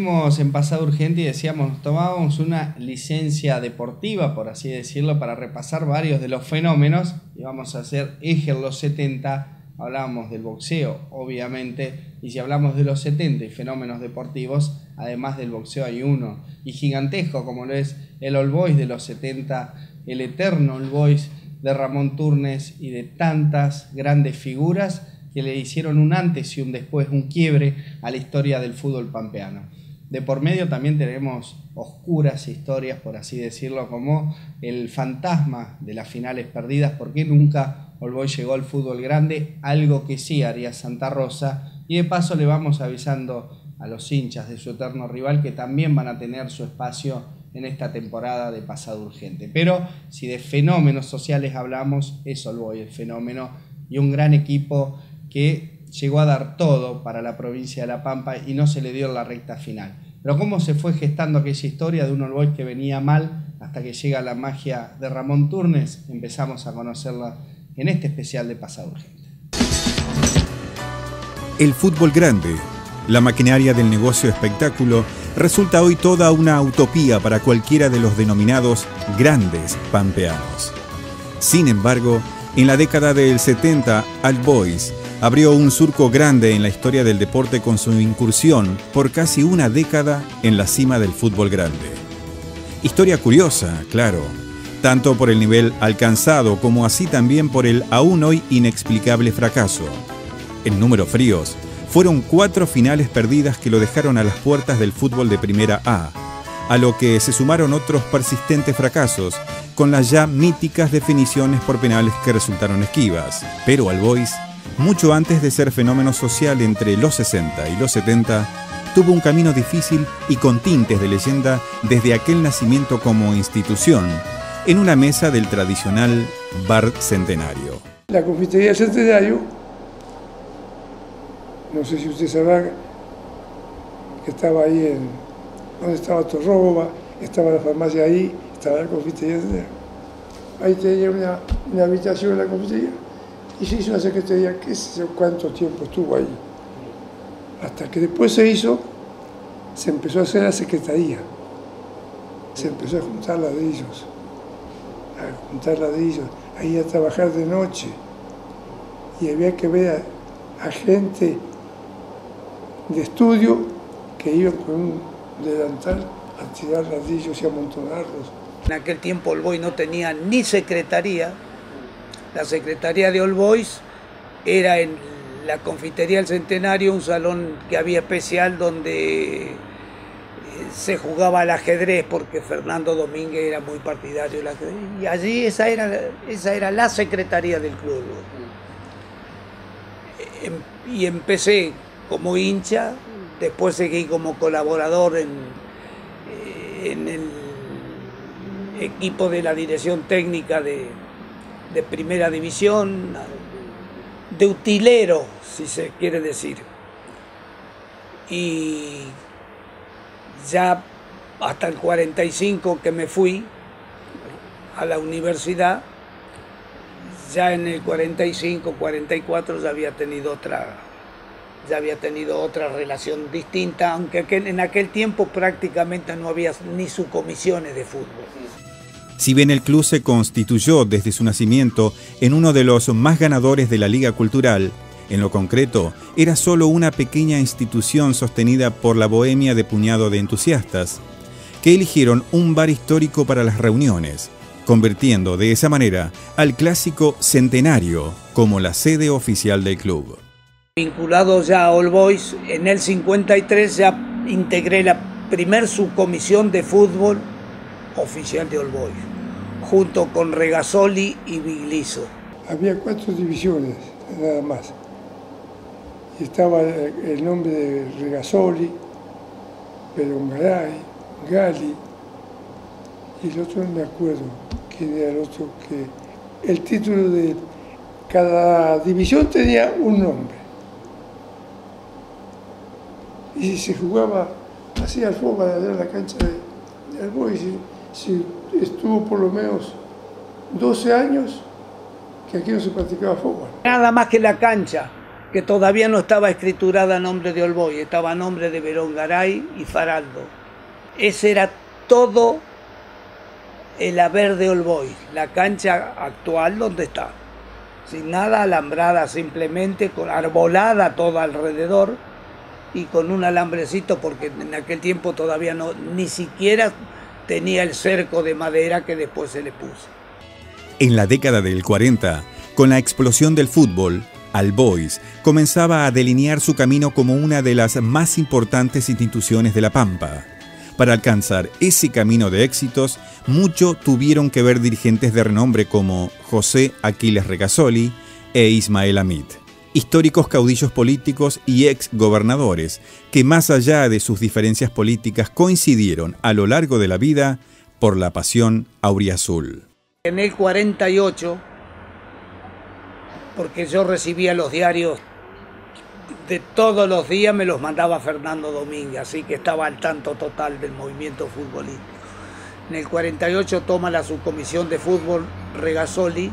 seguimos en Pasado Urgente y decíamos, tomábamos una licencia deportiva, por así decirlo, para repasar varios de los fenómenos y vamos a hacer eje en los 70, hablábamos del boxeo, obviamente, y si hablamos de los 70 y fenómenos deportivos, además del boxeo hay uno, y gigantesco como lo es el All Boys de los 70, el eterno All Boys de Ramón Turnes y de tantas grandes figuras que le hicieron un antes y un después, un quiebre a la historia del fútbol pampeano. De por medio también tenemos oscuras historias, por así decirlo, como el fantasma de las finales perdidas, porque nunca All Boys llegó al fútbol grande, algo que sí haría Santa Rosa, y de paso le vamos avisando a los hinchas de su eterno rival que también van a tener su espacio en esta temporada de Pasado Urgente. Pero si de fenómenos sociales hablamos, es All Boys el fenómeno y un gran equipo que llegó a dar todo para la provincia de La Pampa y no se le dio en la recta final. Pero cómo se fue gestando aquella historia de un All Boys que venía mal hasta que llega la magia de Ramón Turnes, empezamos a conocerla en este especial de Pasado Urgente. El fútbol grande, la maquinaria del negocio espectáculo, resulta hoy toda una utopía para cualquiera de los denominados grandes pampeanos. Sin embargo, en la década del 70, All Boys abrió un surco grande en la historia del deporte con su incursión por casi una década en la cima del fútbol grande. Historia curiosa, claro, tanto por el nivel alcanzado como así también por el aún hoy inexplicable fracaso. En números fríos, fueron 4 finales perdidas que lo dejaron a las puertas del fútbol de Primera A, a lo que se sumaron otros persistentes fracasos con las ya míticas definiciones por penales que resultaron esquivas. Pero All Boys, mucho antes de ser fenómeno social entre los 60 y los 70, tuvo un camino difícil y con tintes de leyenda desde aquel nacimiento como institución, en una mesa del tradicional Bar Centenario. La confitería Centenario, no sé si ustedes sabrán que estaba ahí donde estaba Torroba, estaba la farmacia ahí, estaba la confitería Centenario. Ahí tenía una habitación en la confitería y se hizo una secretaría, qué sé yo cuánto tiempo estuvo ahí. Hasta que después se empezó a hacer la secretaría, se empezó a juntar ladrillos, ahí a trabajar de noche y había que ver a gente de estudio que iban con un delantal a tirar ladrillos y a amontonarlos. En aquel tiempo All Boys no tenía ni secretaría. La secretaría de All Boys era en la confitería del Centenario, un salón que había especial donde se jugaba al ajedrez, porque Fernando Domínguez era muy partidario del ajedrez. Y allí esa era la secretaría del club. Y empecé como hincha, después seguí como colaborador en el equipo de la dirección técnica de primera división, de utilero, si se quiere decir. Y ya hasta el 45 que me fui a la universidad, ya en el 45, 44 ya había tenido otra relación distinta, aunque en aquel tiempo prácticamente no había ni subcomisiones de fútbol. Si bien el club se constituyó desde su nacimiento en uno de los más ganadores de la Liga Cultural, en lo concreto era solo una pequeña institución sostenida por la bohemia de puñado de entusiastas, que eligieron un bar histórico para las reuniones, convirtiendo de esa manera al clásico Centenario como la sede oficial del club. Vinculado ya a All Boys, en el 53 ya integré la primer subcomisión de fútbol oficial de All Boys, junto con Regasoli y Bigliso. Había 4 divisiones, nada más. Y estaba el nombre de Regasoli, Pelongaray, Gali, y el otro no me acuerdo quién era el otro, que el título de cada división tenía un nombre. Y se jugaba así al fútbol allá en la cancha de All Boys. Si estuvo por lo menos 12 años que aquí no se practicaba fútbol. Nada más que la cancha, que todavía no estaba escriturada a nombre de All Boys, estaba a nombre de Verón Garay y Faraldo. Ese era todo el haber de All Boys, la cancha actual donde está, sin nada, alambrada simplemente, con arbolada todo alrededor y con un alambrecito, porque en aquel tiempo todavía no, ni siquiera tenía el cerco de madera que después se le puso. En la década del 40, con la explosión del fútbol, All Boys comenzaba a delinear su camino como una de las más importantes instituciones de La Pampa. Para alcanzar ese camino de éxitos, mucho tuvieron que ver dirigentes de renombre como José Aquiles Regasoli e Ismael Hamid, históricos caudillos políticos y ex gobernadores que, más allá de sus diferencias políticas, coincidieron a lo largo de la vida por la pasión auriazul. En el 48, porque yo recibía los diarios de todos los días, me los mandaba Fernando Domínguez, así que estaba al tanto total del movimiento futbolístico. En el 48 toma la subcomisión de fútbol Regasoli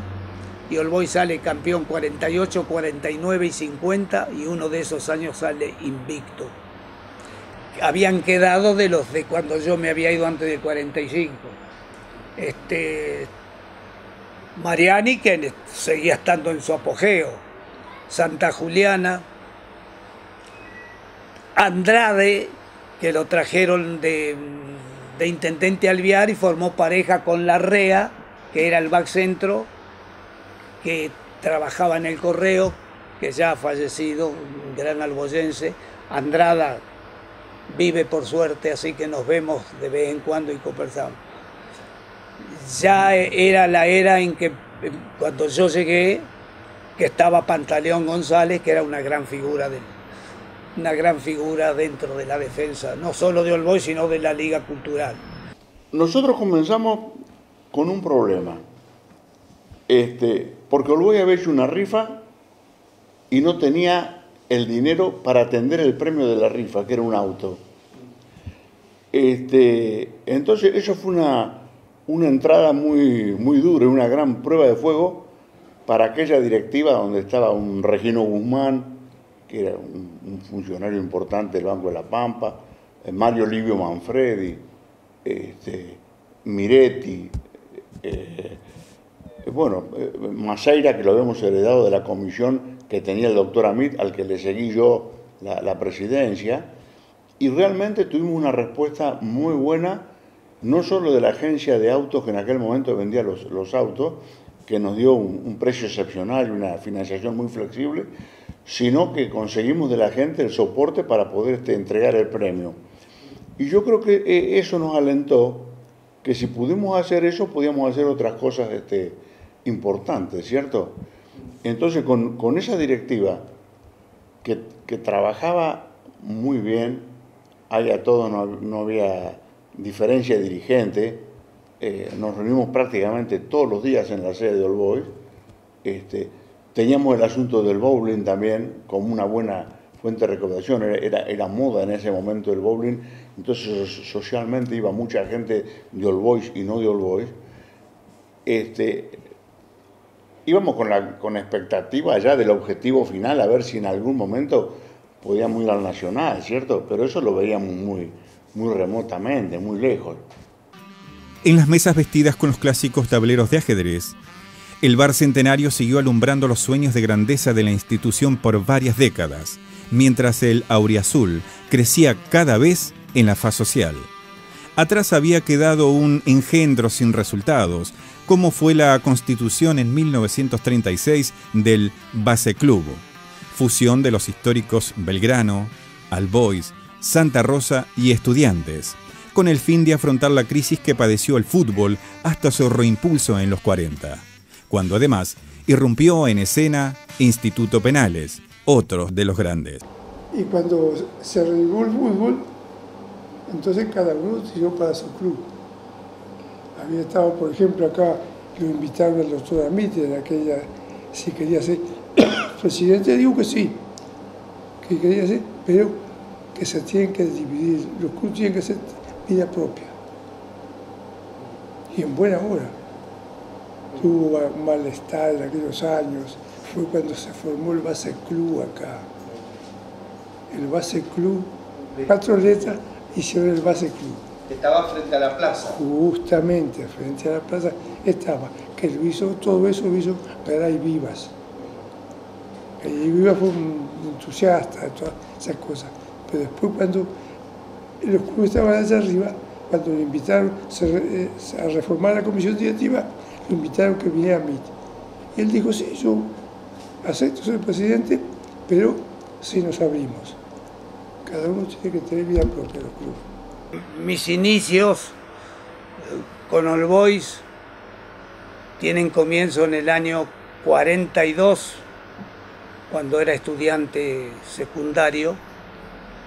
y All Boys sale campeón 48, 49 y 50, y uno de esos años sale invicto. Habían quedado de los de cuando yo me había ido antes del 45. Mariani, que seguía estando en su apogeo, Santa Juliana, Andrade, que lo trajeron de intendente Alvear y formó pareja con Larrea, que era el back centro, que trabajaba en el Correo, que ya ha fallecido, un gran alboyense. Andrada vive por suerte, así que nos vemos de vez en cuando y conversamos. Ya era la era en que, cuando yo llegué, que estaba Pantaleón González, que era una gran figura dentro de la defensa, no solo de All Boys, sino de la Liga Cultural. Nosotros comenzamos con un problema, porque All Boys había hecho una rifa y no tenía el dinero para atender el premio de la rifa, que era un auto. Entonces eso fue una entrada muy dura, una gran prueba de fuego para aquella directiva donde estaba un Regino Guzmán, que era un funcionario importante del Banco de la Pampa, Mario Livio Manfredi, Miretti, Maceira, que lo habíamos heredado de la comisión que tenía el doctor Hamid, al que le seguí yo la presidencia, y realmente tuvimos una respuesta muy buena, no solo de la agencia de autos que en aquel momento vendía los autos, que nos dio un precio excepcional y una financiación muy flexible, sino que conseguimos de la gente el soporte para poder entregar el premio. Y yo creo que eso nos alentó, que si pudimos hacer eso, podíamos hacer otras cosas importantes, ¿cierto? Entonces, con esa directiva que trabajaba muy bien, a todos no había diferencia de dirigente, nos reunimos prácticamente todos los días en la sede de All Boys. Teníamos el asunto del bowling también como una buena fuente de recaudación, era moda en ese momento el bowling, entonces socialmente iba mucha gente de All Boys y no de All Boys. Íbamos con la expectativa ya del objetivo final, a ver si en algún momento podíamos ir al Nacional, ¿cierto? Pero eso lo veíamos muy remotamente, muy lejos. En las mesas vestidas con los clásicos tableros de ajedrez, el Bar Centenario siguió alumbrando los sueños de grandeza de la institución por varias décadas, mientras el auriazul crecía cada vez en la faz social. Atrás había quedado un engendro sin resultados, como fue la constitución en 1936 del Base Club, fusión de los históricos Belgrano, All Boys, Santa Rosa y Estudiantes, con el fin de afrontar la crisis que padeció el fútbol hasta su reimpulso en los 40, cuando además irrumpió en escena Instituto Penales, otro de los grandes. Y cuando se reivindicó el fútbol, entonces cada uno tiró para su club. Había estado, por ejemplo, acá, lo invitaron al doctor Hamid, en aquella, si quería ser presidente, digo que sí, que quería ser, pero que se tienen que dividir, los clubes tienen que ser vida propia. Y en buena hora. Tuvo malestar en aquellos años, fue cuando se formó el Base Club acá. El Base Club, 4 letras, hicieron el Base Club. Estaba frente a la plaza. Justamente, frente a la plaza estaba, que lo hizo, todo eso lo hizo Garay Vivas. Garay Vivas fue un entusiasta de todas esas cosas. Pero después cuando los clubes estaban allá arriba, cuando lo invitaron a reformar la comisión directiva, lo invitaron que viniera a MIT. Y él dijo, sí, yo acepto ser presidente, pero si nos abrimos. Cada uno tiene que tener vida propia, los clubes. Mis inicios con All Boys tienen comienzo en el año 42, cuando era estudiante secundario.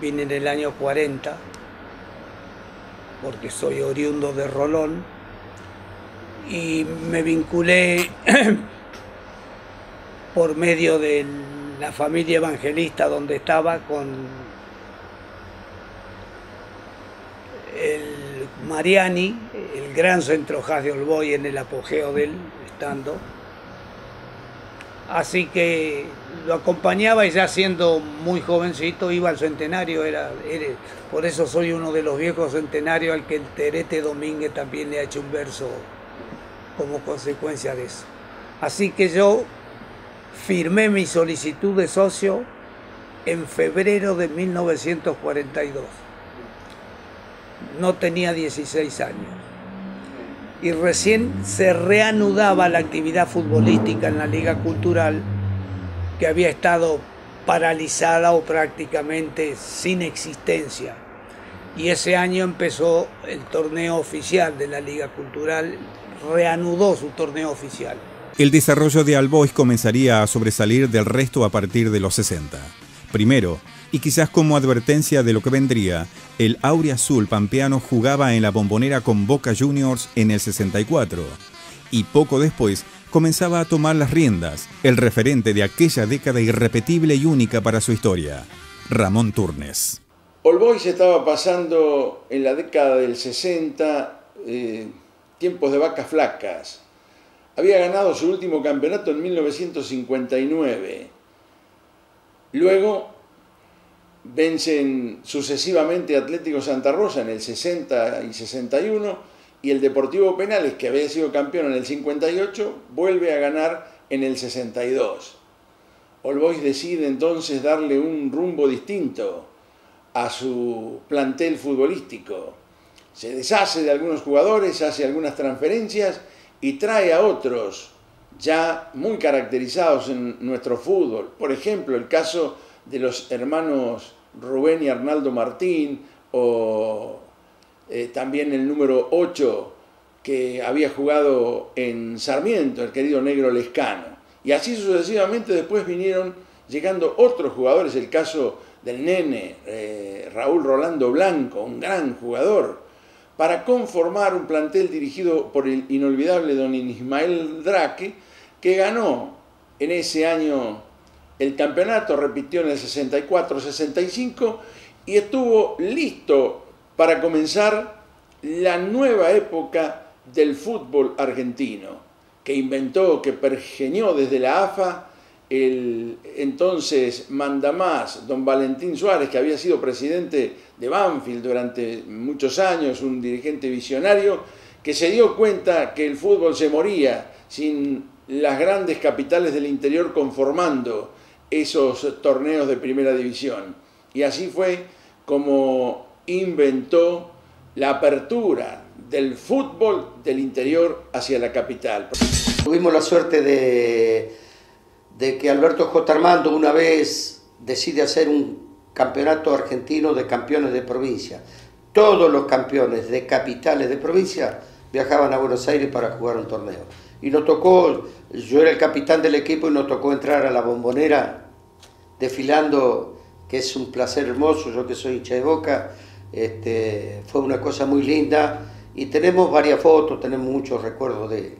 Vine en el año 40, porque soy oriundo de Rolón, y me vinculé por medio de la familia evangelista donde estaba con el Mariani, el gran centro jazz de All Boys, en el apogeo de él, estando. Así que lo acompañaba, y ya siendo muy jovencito iba al centenario, por eso soy uno de los viejos centenarios al que el Terete Domínguez también le ha hecho un verso como consecuencia de eso. Así que yo firmé mi solicitud de socio en febrero de 1942. No tenía 16 años. Y recién se reanudaba la actividad futbolística en la Liga Cultural, que había estado paralizada o prácticamente sin existencia. Y ese año empezó el torneo oficial de la Liga Cultural, reanudó su torneo oficial. El desarrollo de All Boys comenzaría a sobresalir del resto a partir de los 60. Primero, y quizás como advertencia de lo que vendría, el Auriazul pampeano jugaba en la Bombonera con Boca Juniors en el 64. Y poco después comenzaba a tomar las riendas, el referente de aquella década irrepetible y única para su historia, Ramón Turnes. All Boys estaba pasando en la década del 60, tiempos de vacas flacas. Había ganado su último campeonato en 1959. Luego vencen sucesivamente Atlético Santa Rosa en el 60 y 61, y el Deportivo Penales, que había sido campeón en el 58, vuelve a ganar en el 62. All Boys decide entonces darle un rumbo distinto a su plantel futbolístico. Se deshace de algunos jugadores, hace algunas transferencias y trae a otros ya muy caracterizados en nuestro fútbol. Por ejemplo, el caso de los hermanos Rubén y Arnaldo Martín, o también el número 8 que había jugado en Sarmiento, el querido Negro Lescano. Y así sucesivamente después vinieron llegando otros jugadores, el caso del nene Raúl Rolando Blanco, un gran jugador, para conformar un plantel dirigido por el inolvidable don Ismael Draque, que ganó en ese año el campeonato, repitió en el 64-65 y estuvo listo para comenzar la nueva época del fútbol argentino, que inventó, que pergeñó desde la AFA el entonces mandamás don Valentín Suárez, que había sido presidente de Banfield durante muchos años, un dirigente visionario, que se dio cuenta que el fútbol se moría sin las grandes capitales del interior conformando esos torneos de primera división. Y así fue como inventó la apertura del fútbol del interior hacia la capital. Tuvimos la suerte de que Alberto J. Armando una vez decide hacer un campeonato argentino de campeones de provincia. Todos los campeones de capitales de provincia viajaban a Buenos Aires para jugar un torneo. Y nos tocó, yo era el capitán del equipo y nos tocó entrar a la Bombonera desfilando, que es un placer hermoso, yo que soy hincha de Boca, fue una cosa muy linda y tenemos varias fotos, tenemos muchos recuerdos de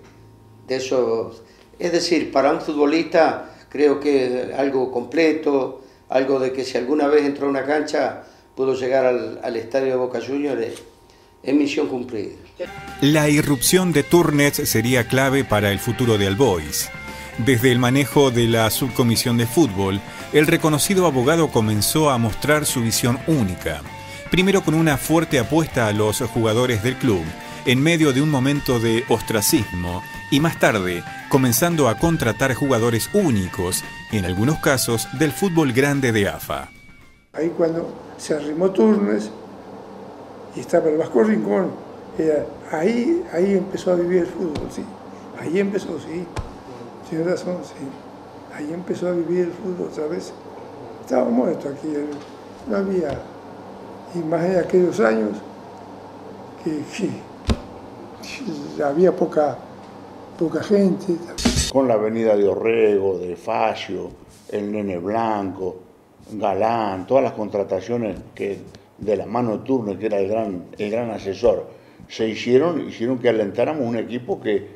eso. Es decir, para un futbolista creo que algo completo, algo de que si alguna vez entró a una cancha pudo llegar al estadio de Boca Juniors, es misión cumplida. La irrupción de Turnes sería clave para el futuro de All Boys. Desde el manejo de la subcomisión de fútbol, el reconocido abogado comenzó a mostrar su visión única. Primero con una fuerte apuesta a los jugadores del club, en medio de un momento de ostracismo, y más tarde comenzando a contratar jugadores únicos, en algunos casos del fútbol grande de AFA. Ahí cuando se arrimó Turnes y estaba el Vasco Rincón, ahí empezó a vivir el fútbol, sí. Ahí empezó, sí. Tienes razón, sí. Ahí empezó a vivir el fútbol otra vez. Estaba muerto aquí, no había, y más en aquellos años, que había poca gente. Con la avenida de Orrego, de Facio, el Nene Blanco, Galán, todas las contrataciones que de la mano de Turner, que era el gran asesor, se hicieron que alentáramos un equipo que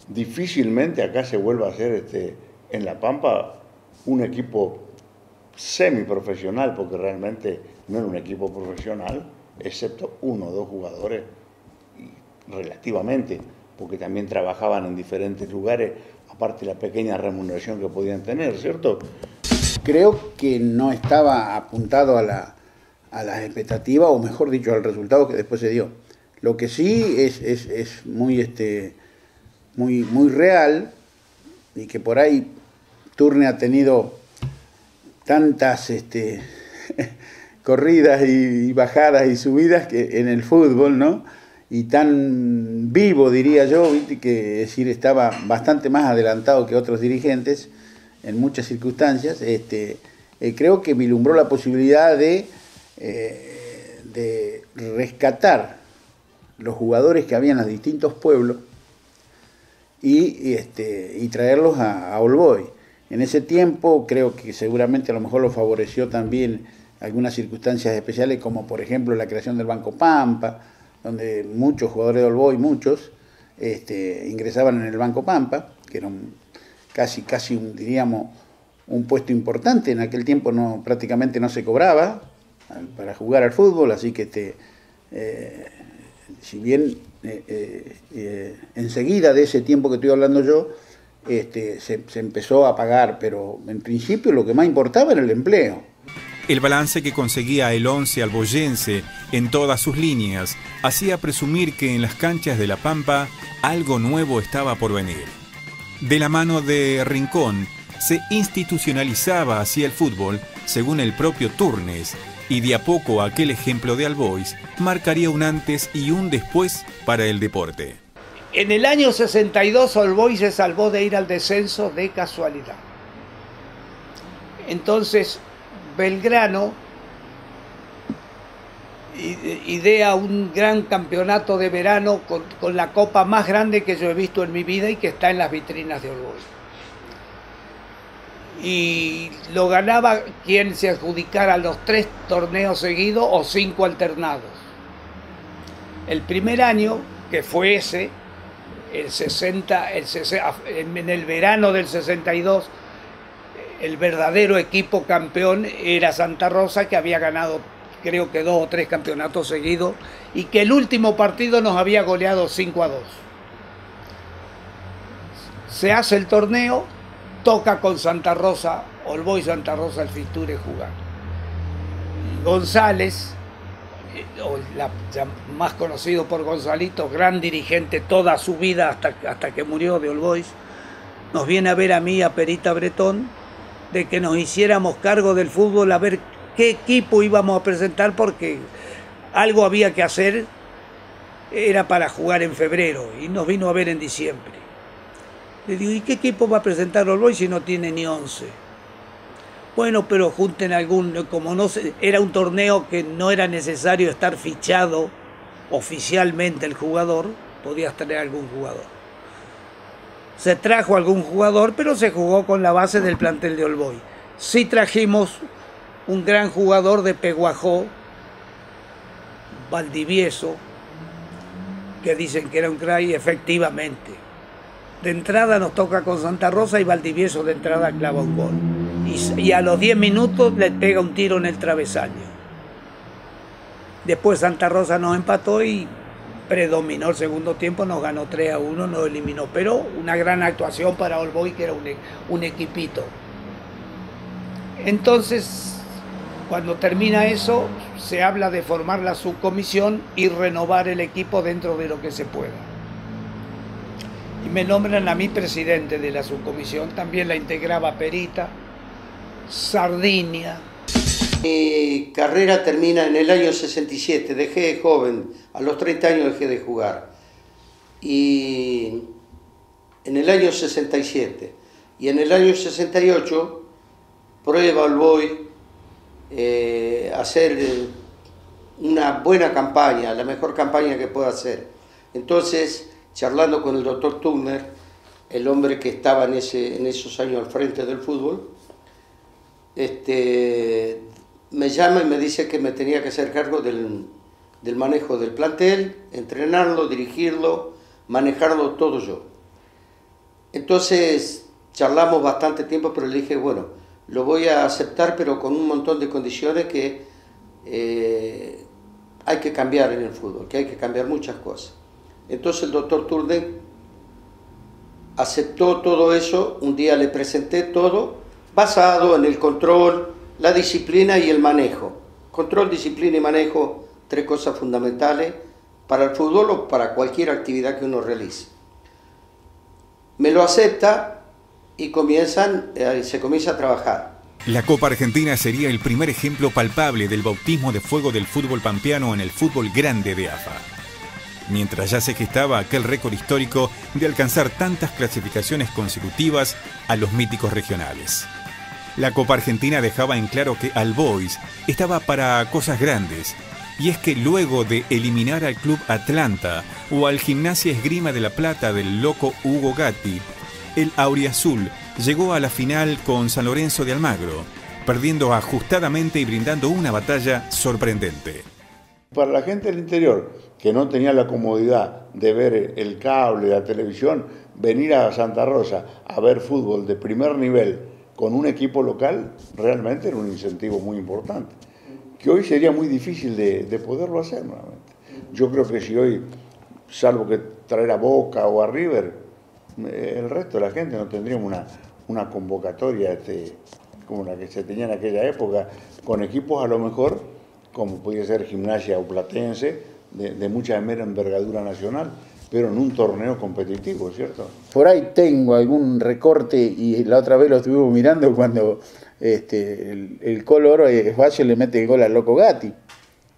difícilmente acá se vuelva a hacer en La Pampa un equipo semiprofesional, porque realmente no era un equipo profesional, excepto 1 o 2 jugadores, relativamente, porque también trabajaban en diferentes lugares, aparte de la pequeña remuneración que podían tener, ¿cierto? Creo que no estaba apuntado a las expectativas, o mejor dicho, al resultado que después se dio. Lo que sí es muy real, y que por ahí Turner ha tenido tantas corridas y bajadas y subidas que en el fútbol, ¿no? Y tan vivo, diría yo, ¿viste? Que es decir, estaba bastante más adelantado que otros dirigentes en muchas circunstancias. Creo que vislumbró la posibilidad de rescatar los jugadores que había en los distintos pueblos y traerlos a All Boys. En ese tiempo creo que seguramente a lo mejor lo favoreció también algunas circunstancias especiales, como por ejemplo la creación del Banco Pampa, donde muchos jugadores de All Boys, ingresaban en el Banco Pampa, que era casi diríamos, un puesto importante. En aquel tiempo prácticamente no se cobraba para jugar al fútbol, así que si bien enseguida de ese tiempo que estoy hablando yo, se empezó a pagar, pero en principio lo que más importaba era el empleo. El balance que conseguía el once alboyense en todas sus líneas hacía presumir que en las canchas de La Pampa algo nuevo estaba por venir. De la mano de Rincón se institucionalizaba así el fútbol, según el propio Turnes, y de a poco aquel ejemplo de All Boys marcaría un antes y un después para el deporte. En el año 62 All Boys se salvó de ir al descenso de casualidad. Entonces Belgrano idea un gran campeonato de verano con la copa más grande que yo he visto en mi vida y que está en las vitrinas de All Boys. Y lo ganaba quien se adjudicara los 3 torneos seguidos o 5 alternados. El primer año, que fue ese, en el verano del 62, el verdadero equipo campeón era Santa Rosa, que había ganado creo que 2 o 3 campeonatos seguidos y que el último partido nos había goleado 5-2. Se hace el torneo, toca con Santa Rosa, All Boys Santa Rosa el Fiture jugar. González, más conocido por Gonzalito, gran dirigente toda su vida hasta que murió de All Boys, nos viene a ver a mí, a Perita Bretón, de que nos hiciéramos cargo del fútbol, a ver qué equipo íbamos a presentar, porque algo había que hacer, era para jugar en febrero, y nos vino a ver en diciembre. Le digo, ¿y qué equipo va a presentar All Boys si no tiene ni 11? Bueno, pero junten algún, como no sé, era un torneo que no era necesario estar fichado oficialmente el jugador, podías traer algún jugador. Se trajo algún jugador, pero se jugó con la base del plantel de All Boys. Sí trajimos un gran jugador de Peguajó, Valdivieso, que dicen que era un crack, y efectivamente. De entrada nos toca con Santa Rosa y Valdivieso de entrada clava un gol. Y a los 10 minutos le pega un tiro en el travesaño. Después Santa Rosa nos empató y predominó el segundo tiempo, nos ganó 3-1, nos eliminó, pero una gran actuación para All Boys, que era un equipito. Entonces, cuando termina eso, se habla de formar la subcomisión y renovar el equipo dentro de lo que se pueda. Y me nombran a mí presidente de la subcomisión, también la integraba Perita, Sardinia. Mi carrera termina en el año 67, dejé joven, a los 30 años dejé de jugar. Y en el año 67 y en el año 68 prueba All Boys hacer una buena campaña, la mejor campaña que pueda hacer. Entonces, charlando con el doctor Turner, el hombre que estaba en esos años al frente del fútbol, me llama y me dice que me tenía que hacer cargo del manejo del plantel, entrenarlo, dirigirlo, manejarlo todo yo. Entonces charlamos bastante tiempo, pero le dije, bueno, lo voy a aceptar, pero con un montón de condiciones que hay que cambiar en el fútbol, que hay que cambiar muchas cosas. Entonces el doctor Turner aceptó todo eso, un día le presenté todo, basado en el control, la disciplina y el manejo. Control, disciplina y manejo, 3 cosas fundamentales para el fútbol o para cualquier actividad que uno realice. Me lo acepta y se comienza a trabajar. La Copa Argentina sería el primer ejemplo palpable del bautismo de fuego del fútbol pampeano en el fútbol grande de AFA. Mientras ya se gestaba aquel récord histórico de alcanzar tantas clasificaciones consecutivas a los míticos regionales. La Copa Argentina dejaba en claro que All Boys estaba para cosas grandes, y es que luego de eliminar al Club Atlanta o al Gimnasia Esgrima de La Plata del loco Hugo Gatti, el auriazul llegó a la final con San Lorenzo de Almagro, perdiendo ajustadamente y brindando una batalla sorprendente. Para la gente del interior, que no tenía la comodidad de ver el cable, la televisión, venir a Santa Rosa a ver fútbol de primer nivel con un equipo local, realmente era un incentivo muy importante, que hoy sería muy difícil de poderlo hacer nuevamente. Yo creo que si hoy, salvo que traer a Boca o a River, el resto de la gente no tendría una convocatoria como la que se tenía en aquella época, con equipos a lo mejor, como podía ser Gimnasia o Platense, de mucha envergadura nacional, pero en un torneo competitivo, ¿cierto? Por ahí tengo algún recorte, y la otra vez lo estuvimos mirando cuando el Color Valle le mete el gol al loco Gatti,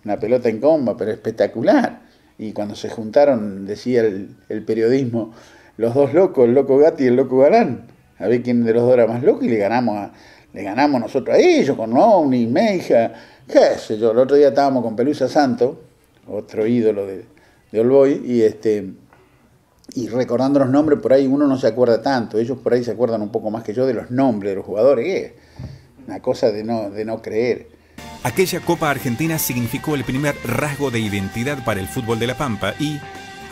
una pelota en comba, pero espectacular. Y cuando se juntaron, decía el periodismo, los dos locos, el loco Gatti y el loco Galán, a ver quién de los dos era más loco, y le ganamos nosotros a ellos, con Omni, Meija, qué sé yo. El otro día estábamos con Pelusa Santo, otro ídolo de All Boys, y recordando los nombres, por ahí uno no se acuerda tanto, ellos por ahí se acuerdan un poco más que yo de los nombres de los jugadores, que es una cosa de no creer. Aquella Copa Argentina significó el primer rasgo de identidad para el fútbol de La Pampa y,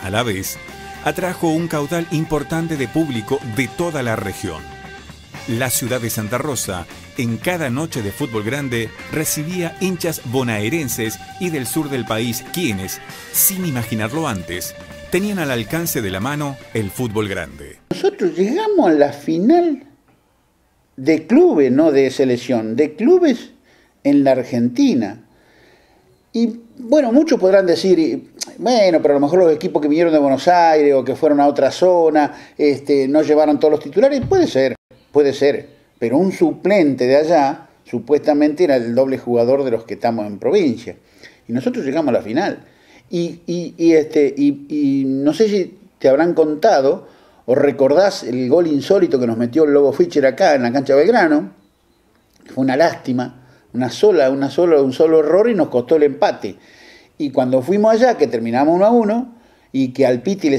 a la vez, atrajo un caudal importante de público de toda la región. La ciudad de Santa Rosa, en cada noche de fútbol grande, recibía hinchas bonaerenses y del sur del país, quienes, sin imaginarlo antes, tenían al alcance de la mano el fútbol grande. Nosotros llegamos a la final de clubes, no de selección, de clubes en la Argentina. Y bueno, muchos podrán decir, bueno, pero a lo mejor los equipos que vinieron de Buenos Aires o que fueron a otra zona, no llevaron todos los titulares. Puede ser, pero un suplente de allá supuestamente era el doble jugador de los que estamos en provincia. Y nosotros llegamos a la final. Y no sé si te habrán contado o recordás el gol insólito que nos metió el Lobo Fischer acá en la cancha de Belgrano. Fue una lástima, un solo error, y nos costó el empate. Y cuando fuimos allá, que terminamos 1-1, y que al Piti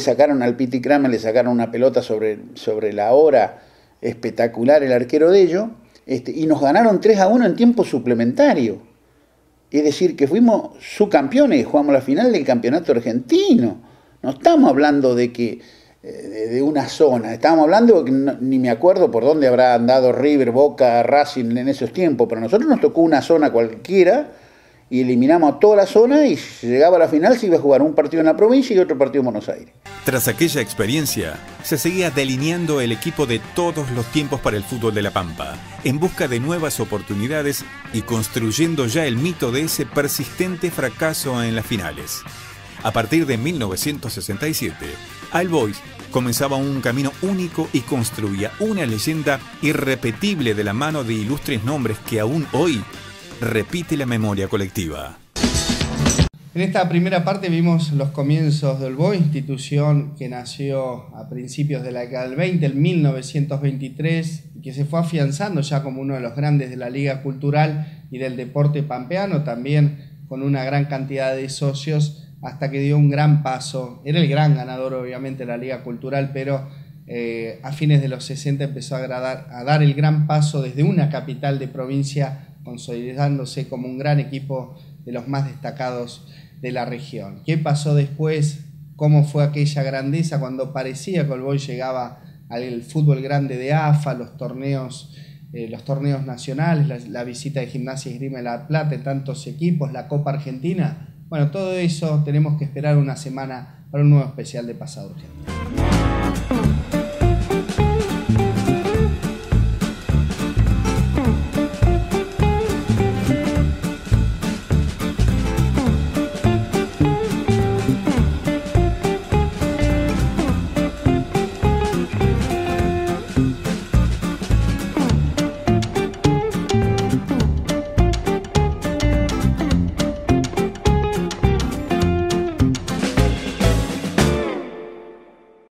Kramer le sacaron una pelota sobre la hora, espectacular el arquero de ellos, y nos ganaron 3-1 en tiempo suplementario. Es decir, que fuimos subcampeones, jugamos la final del campeonato argentino. No estamos hablando de una zona, estamos hablando que ni me acuerdo por dónde habrá andado River, Boca, Racing en esos tiempos, pero a nosotros nos tocó una zona cualquiera y eliminamos a toda la zona y si llegaba a la final se iba a jugar un partido en la provincia y otro partido en Buenos Aires. Tras aquella experiencia, se seguía delineando el equipo de todos los tiempos para el fútbol de La Pampa, en busca de nuevas oportunidades y construyendo ya el mito de ese persistente fracaso en las finales. A partir de 1967, All Boys comenzaba un camino único y construía una leyenda irrepetible de la mano de ilustres nombres que aún hoy repite la memoria colectiva. En esta primera parte vimos los comienzos de All Boys, institución que nació a principios de la década del 20, en 1923, y que se fue afianzando ya como uno de los grandes de la Liga Cultural y del deporte pampeano, también con una gran cantidad de socios, hasta que dio un gran paso. Era el gran ganador obviamente de la Liga Cultural, pero a fines de los 60 empezó a dar el gran paso desde una capital de provincia, consolidándose como un gran equipo de los más destacados de la región. ¿Qué pasó después? ¿Cómo fue aquella grandeza cuando parecía que All Boys llegaba al fútbol grande de AFA, los torneos nacionales, la visita de Gimnasia y Esgrima de La Plata, de tantos equipos, la Copa Argentina? Bueno, todo eso tenemos que esperar una semana para un nuevo especial de Pasado Urgente.